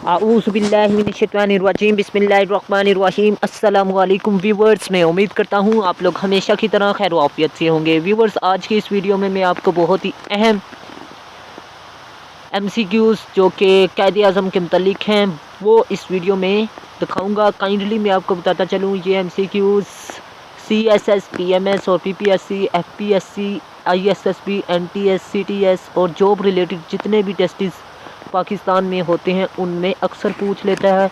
आऊज़ुबिल्लाहिमिनश्शैतानिर्रजीम बिस्मिल्लाहिर्रहमानिर्रहीम। अस्सलामु अलैकुम व्यूवर्स, मैं उम्मीद करता हूँ आप लोग हमेशा की तरह खैर आफियत से होंगे। व्यूवर्स, आज की इस वीडियो में मैं आपको बहुत ही अहम MCQs जो कि कायद-ए-आज़म के मुतल्लिक हैं वो इस वीडियो में दिखाऊँगा। काइंडली मैं आपको बताता चलूँ, ये MCQs CSS, PMS और PPSC, FPSC, ISSB, NTS, CTS और जॉब रिलेटेड जितने भी टेस्ट्स पाकिस्तान में होते हैं उनमें अक्सर पूछ लेता है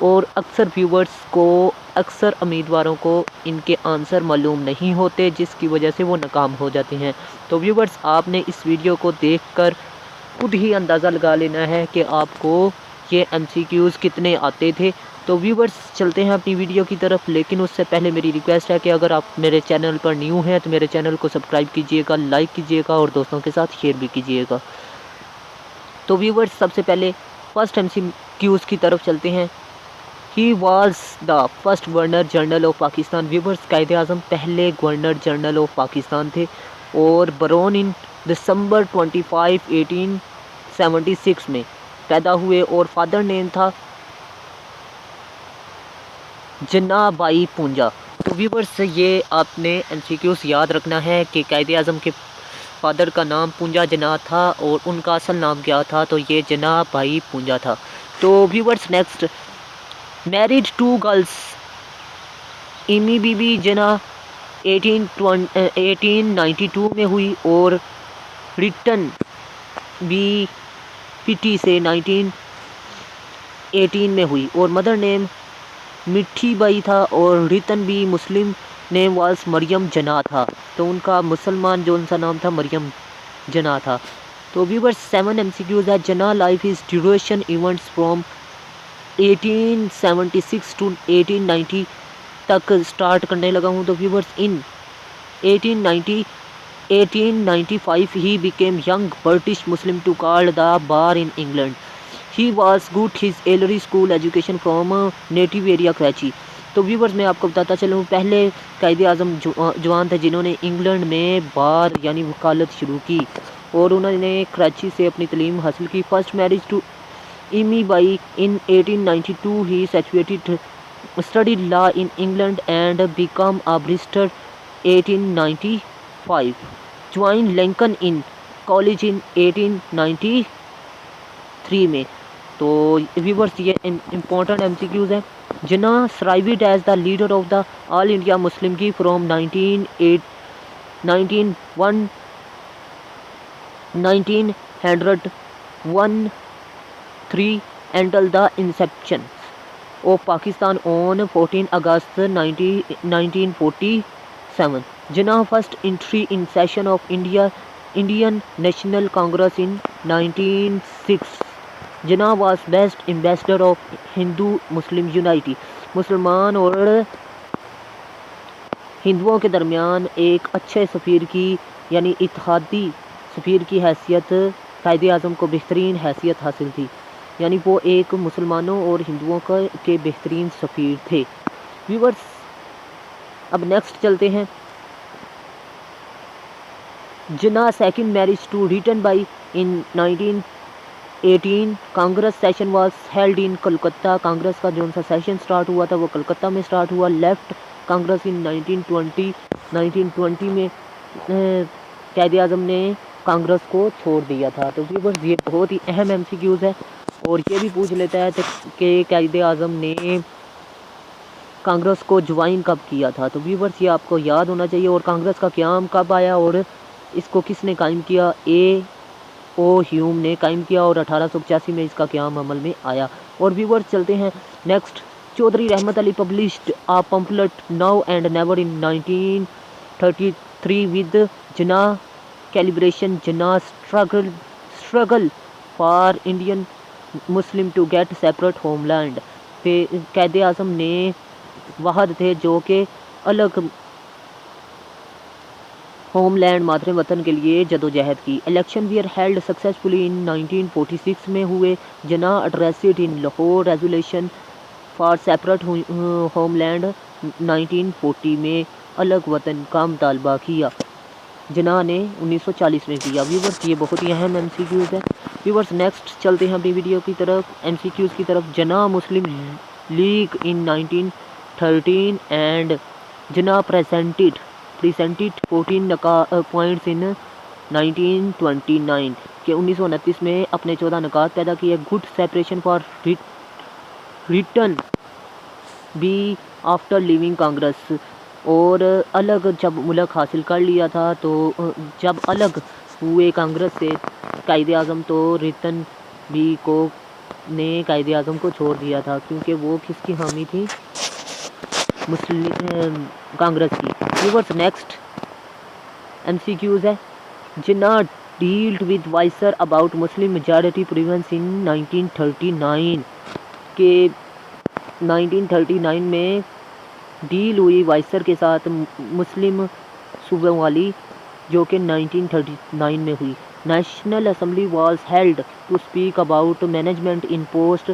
और अक्सर व्यूवर्स को, अक्सर उम्मीदवारों को इनके आंसर मालूम नहीं होते, जिसकी वजह से वो नाकाम हो जाते हैं। तो व्यूवर्स, आपने इस वीडियो को देखकर खुद ही अंदाज़ा लगा लेना है कि आपको ये MCQs कितने आते थे। तो व्यूवर्स, चलते हैं अपनी वीडियो की तरफ, लेकिन उससे पहले मेरी रिक्वेस्ट है कि अगर आप मेरे चैनल पर न्यू हैं तो मेरे चैनल को सब्सक्राइब कीजिएगा, लाइक कीजिएगा और दोस्तों के साथ शेयर भी कीजिएगा। तो व्यूवर्स, सबसे पहले फर्स्ट MCQs की तरफ चलते हैं। He was the first governor general of Pakistan. Viewers, Quaid-e-Azam पहले गवर्नर जनरल ऑफ पाकिस्तान थे और बरोन इन दिसंबर 25, 1876 में पैदा हुए और फादर नेम था जिन्ना बाई पूंजा। तो व्यूवर्स, ये आपने MCQs याद रखना है कि कायद-ए-आज़म के फादर का नाम पूंजा जना था और उनका असल नाम क्या था, तो ये जना भाई पूंजा था। तो viewers, next, married to girls. Emi Bibi जना 1892 में हुई और रिटर्न बी पिटी से 1918 में हुई और मदर नेम मिठी बाई था और return be Muslim name was Maryam Jinnah था। तो उनका मुसलमान जो उनका नाम था मरियम जना था। तो व्यूवर्स, 7 MCQs है। Jinnah life is duration events from 1876 to 1890 तक स्टार्ट करने लगा हूँ। तो viewers, in 1895 he became young British Muslim to call the bar in England. He was good his early school education from native area Karachi. तो viewers, मैं आपको बताता चलूँ, पहले कायद-ए-आज़म जवान थे जिन्होंने इंग्लैंड में बार यानी वकालत शुरू की और उन्होंने कराची से अपनी तालीम हासिल की। First marriage to Emi Bai in 1892 ही situated studied law in England and became a barrister 1895. Joined Lincoln Inn College in 1893 में। तो व्यूवर्स, ये इम्पोर्टेंट MCQs है। Jinnah survived as the leader of the all India Muslim League from 1913 until the inception of Pakistan on 14 August 1947. Jinnah first entry in session of Indian National Congress in 1906. Jinnah was best ambassador of Hindu Muslim Unity. मुसलमान और हिंदुओं के दरमियान एक अच्छे सफ़ीर की यानी इत्तेहादी सफ़ीर की हैसियत कायद-ए-आज़म को बेहतरीन हैसियत हासिल थी, यानी वो एक मुसलमानों और हिंदुओं के बेहतरीन सफ़ीर थे। व्यूवर्स, अब नेक्स्ट चलते हैं। Jinnah second marriage to Rattan Bai in 1918 Congress session was held in Calcutta. Congress का जो सा सेशन स्टार्ट हुआ था वो कलकत्ता में स्टार्ट हुआ। लेफ्ट कांग्रेस इन 1920 में कायद-ए-आज़म ने कांग्रेस को छोड़ दिया था। तो व्यूवर्स, ये बहुत ही अहम MCQs है और ये भी पूछ लेता है कि कायद-ए-आज़म ने कांग्रेस को ज्वाइन कब किया था। तो व्यूवर्स, ये आपको याद होना चाहिए। और कांग्रेस का क़याम कब आया और इसको किसने कायम किया? A.O. ह्यूम ने कायम किया और 1885 में इसका क़याम अमल में आया। और व्यूवर्स, चलते हैं next. Chaudhary Rahmat Ali published a pamphlet now and never in 1933 with Jinnah calibration Jinnah struggle for Indian Muslim to get separate homeland. पे कायद-ए-आज़म ने वहद थे जो कि अलग होमलैंड मातृ वतन के लिए जदोजहद की। Election were held successfully in 1946 में हुए। Jinnah addressed in Lahore resolution for separate homeland 1940 में अलग वतन का मुतालबा किया। जिन्ना ने 1940 में किया। व्यूवर्स ये बहुत ही अहम MCQs है। व्यूवर्स नेक्स्ट चलते हैं अपनी वीडियो की तरफ, MCQs की तरफ। Jinnah Muslim League in 1913 and Jinnah presented 14 points in 1929 के 1929 में अपने 14 नकात पैदा किए। गुड सेपरेशन फॉर रिटर्न बी आफ्टर लिविंग कांग्रेस, और अलग जब मुल्क हासिल कर लिया था, तो जब अलग हुए कांग्रेस से कायदे आज़म, तो रिटर्न बी को ने कायदे आज़म को छोड़ दिया था, क्योंकि वो किसकी हामी थी? मुस्लिम कांग्रेस की। व्यूअर्स नेक्स्ट MCQs है। Jinnah dealt with viceroy about Muslim majority provinces in 1939 के 1939 में डील हुई वाइसर के साथ मुस्लिम सूबों वाली, जो कि 1939 में हुई। National assembly was held to speak about management in post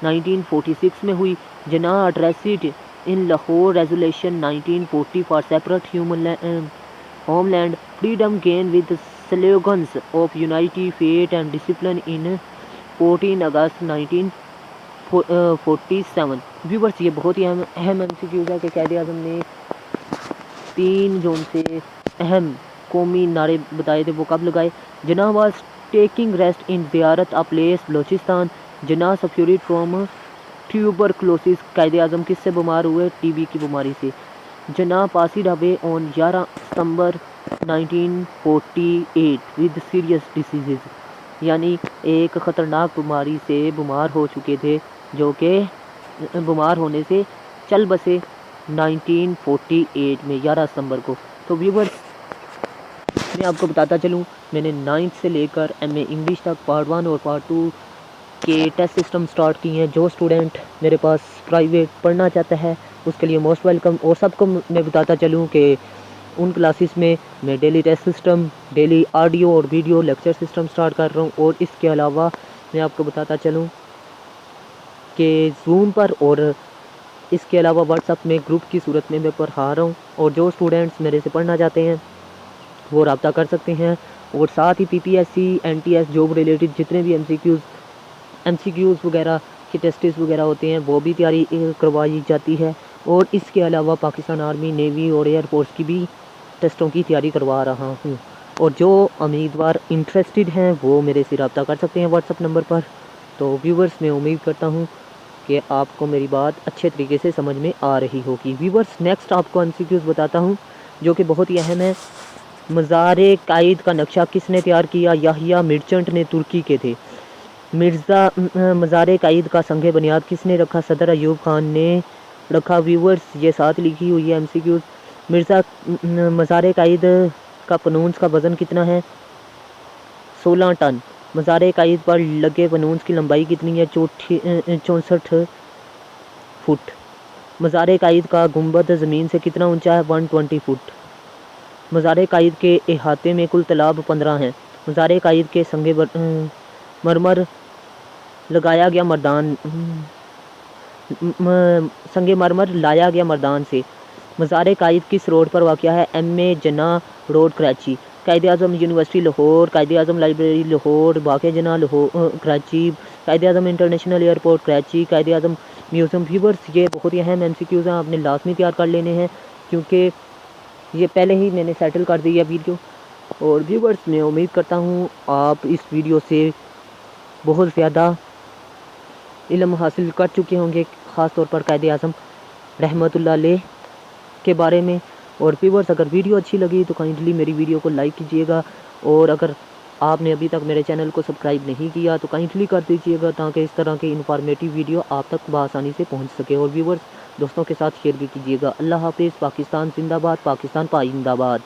1946 में हुई। Jinnah addressed in Lahore resolution 1940 for separate homeland freedom gain with slogans of unity faith and discipline in 14 August 1947। Viewers ये बहुत ही अहम MCQs है कि कायदे आज़म ने 3 जून से अहम कौमी नारे बताए थे, वो कब लगाए? Jinnah was taking rest in Ziarat a place Balochistan, Jinnah suffered from tuberculosis. Quaid e Azam किससे बीमार हुए? TB की बीमारी से। Jinnah passed away on 11 September 1948 with serious diseases, यानी एक ख़तरनाक बीमारी से बीमार हो चुके थे, जो कि बीमार होने से चल बसे 1948 में 11 सितंबर को। तो व्यूवर्स मैं आपको बताता चलूँ, मैंने 9th से लेकर MA इंग्लिश तक पार्ट 1 और पार्ट 2 के टेस्ट सिस्टम स्टार्ट किए हैं। जो स्टूडेंट मेरे पास प्राइवेट पढ़ना चाहता है उसके लिए मोस्ट वेलकम। और सबको मैं बताता चलूँ कि उन क्लासेस में मैं daily test system, daily audio और वीडियो लेक्चर सिस्टम स्टार्ट कर रहा हूँ। और इसके अलावा मैं आपको बताता चलूँ कि जूम पर और इसके अलावा व्हाट्सएप में ग्रुप की सूरत में मैं पढ़ा रहा हूँ। और जो स्टूडेंट्स मेरे से पढ़ना चाहते हैं वो रब्ता कर सकते हैं। और साथ ही PPSC NTS जॉब रिलेटेड जितने भी MCQs वगैरह के टेस्ट्स वगैरह होते हैं वो भी तैयारी करवाई जाती है। और इसके अलावा पाकिस्तान आर्मी, नेवी और एयरफोर्स की भी टेस्टों की तैयारी करवा रहा हूँ। और जो उम्मीदवार इंटरेस्टेड हैं वो मेरे से रब्ता कर सकते हैं व्हाट्सएप नंबर पर। तो व्यूवर्स मैं उम्मीद करता हूँ कि आपको मेरी बात अच्छे तरीके से समझ में आ रही होगी। व्यूवर्स नेक्स्ट आपको MCQs बताता हूँ जो कि बहुत ही अहम है। मज़ारे कायद का नक्शा किसने तैयार किया? याहिया मर्चेंट ने तुर्की के थे। मज़ारे कायद का संग बुनियाद किसने रखा? सदर अयूब खान ने रखा। व्यूवर्स ये साथ लिखी हुई है MCQs। मज़ारे कायद का पनूंस का वज़न कितना है? 16 टन। मज़ारे कायद पर लगे पनूंस की लंबाई कितनी है? 64 फुट। मज़ारे कायद का गुंबद ज़मीन से कितना ऊंचा है? 120 फुट। मज़ारे कायद के अहाते में कुल तालाब 15 हैं। मज़ारे कायद के संगे मरमर लगाया गया मर्दान संगे मरमर लाया गया मर्दान से। मज़ारे कायद किस रोड पर वाक़या है? MA जिन्ना रोड कराची। कायदे आज़म यूनिवर्सिटी लाहौर, कायदे आज़म लाइब्रेरी लाहौर, बाक़े जिन्ना लाहौर कराची, कायदे आज़म इंटरनेशनल एयरपोर्ट कराची, कायदे आज़म म्यूज़ियम। व्यूवर्स ये बहुत ही अहम MCQs हैं, आपने लाजमी तैयार कर लेने हैं क्योंकि ये पहले ही मैंने सेटल कर दिया वीडियो। और व्यूवर्स मैं उम्मीद करता हूँ आप इस वीडियो से बहुत ज़्यादा इल्म हासिल कर चुके होंगे, ख़ास तौर पर कायदे आज़म रहमतुल्लाह अलैह के बारे में। और व्यूवर्स अगर वीडियो अच्छी लगी तो काइंडली मेरी वीडियो को लाइक कीजिएगा। और अगर आपने अभी तक मेरे चैनल को सब्सक्राइब नहीं किया तो काइंडली कर दीजिएगा ताकि इस तरह के इन्फॉर्मेटिव वीडियो आप तक बआसानी से पहुंच सके। और व्यूवर्स दोस्तों के साथ शेयर भी कीजिएगा। अल्लाह हाफिज़। पाकिस्तान जिंदाबाद, पाकिस्तान पाइंदाबाद।